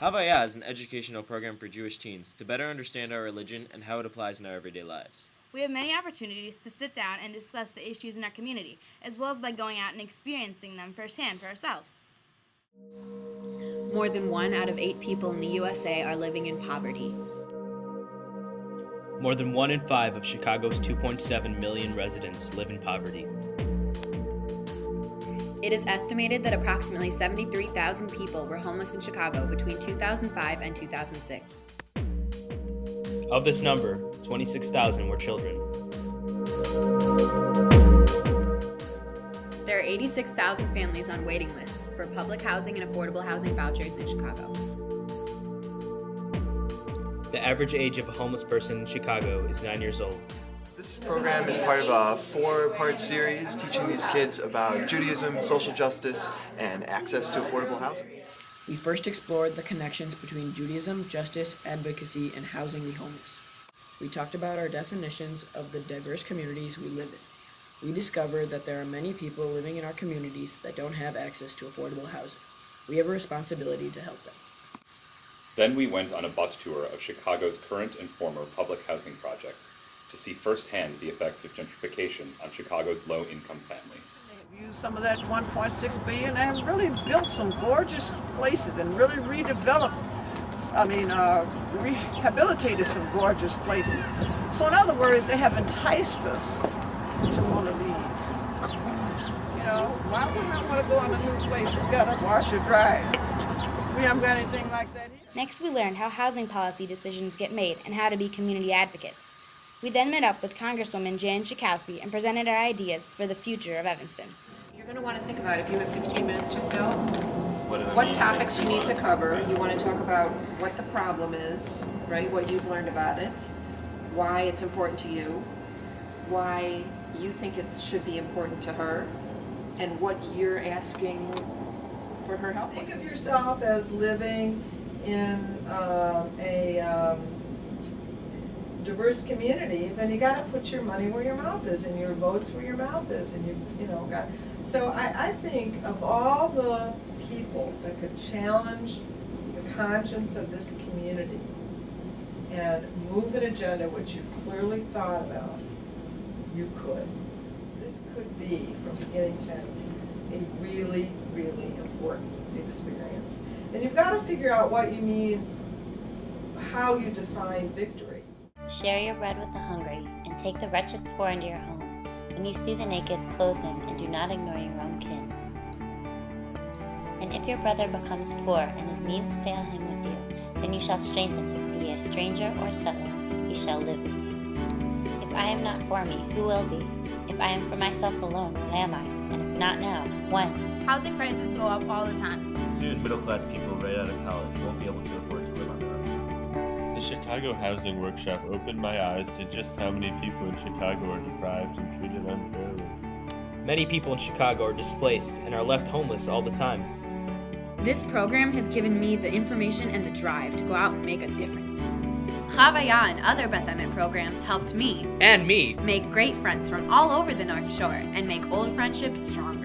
Chavaya is an educational program for Jewish teens to better understand our religion and how it applies in our everyday lives. We have many opportunities to sit down and discuss the issues in our community, as well as by going out and experiencing them firsthand for ourselves. More than 1 out of 8 people in the USA are living in poverty. More than 1 in 5 of Chicago's 2.7 million residents live in poverty. It is estimated that approximately 73,000 people were homeless in Chicago between 2005 and 2006. Of this number, 26,000 were children. There are 86,000 families on waiting lists for public housing and affordable housing vouchers in Chicago. The average age of a homeless person in Chicago is 9 years old. This program is part of a 4-part series teaching these kids about Judaism, social justice, and access to affordable housing. We first explored the connections between Judaism, justice, advocacy, and housing the homeless. We talked about our definitions of the diverse communities we live in. We discovered that there are many people living in our communities that don't have access to affordable housing. We have a responsibility to help them. Then we went on a bus tour of Chicago's current and former public housing projects to see firsthand the effects of gentrification on Chicago's low-income families. They've used some of that $1.6 billion and really built some gorgeous places and really rehabilitated some gorgeous places. So in other words, they have enticed us to want to leave. You know, why would I want to go in a new place? We've got to wash or dry. We haven't got anything like that here. Next, we learned how housing policy decisions get made and how to be community advocates. We then met up with Congresswoman Jan Schakowsky and presented our ideas for the future of Evanston. You're going to want to think about, if you have 15 minutes to fill, what topics you need to cover. You want to talk about what the problem is, right? What you've learned about it, why it's important to you, why you think it should be important to her, and what you're asking for her help with. Think of yourself as living in a diverse community. Then you got to put your money where your mouth is and your votes where your mouth is, and you know. So I think of all the people that could challenge the conscience of this community and move an agenda which you've clearly thought about, you could. This could be, from beginning to end, a really, really important experience. And you've got to figure out what you mean, how you define victory. Share your bread with the hungry, and take the wretched poor into your home. When you see the naked, clothe them, and do not ignore your own kin. And if your brother becomes poor, and his means fail him with you, then you shall strengthen him, be he a stranger or settler, he shall live with you. If I am not for me, who will be? If I am for myself alone, what am I? And if not now, when? Housing prices go up all the time. Soon, middle-class people right out of college won't be able to afford to live on their own. The Chicago Housing Workshop opened my eyes to just how many people in Chicago are deprived and treated unfairly. Many people in Chicago are displaced and are left homeless all the time. This program has given me the information and the drive to go out and make a difference. Chavaya and other Beth Emet programs helped me And me make great friends from all over the North Shore and make old friendships strong.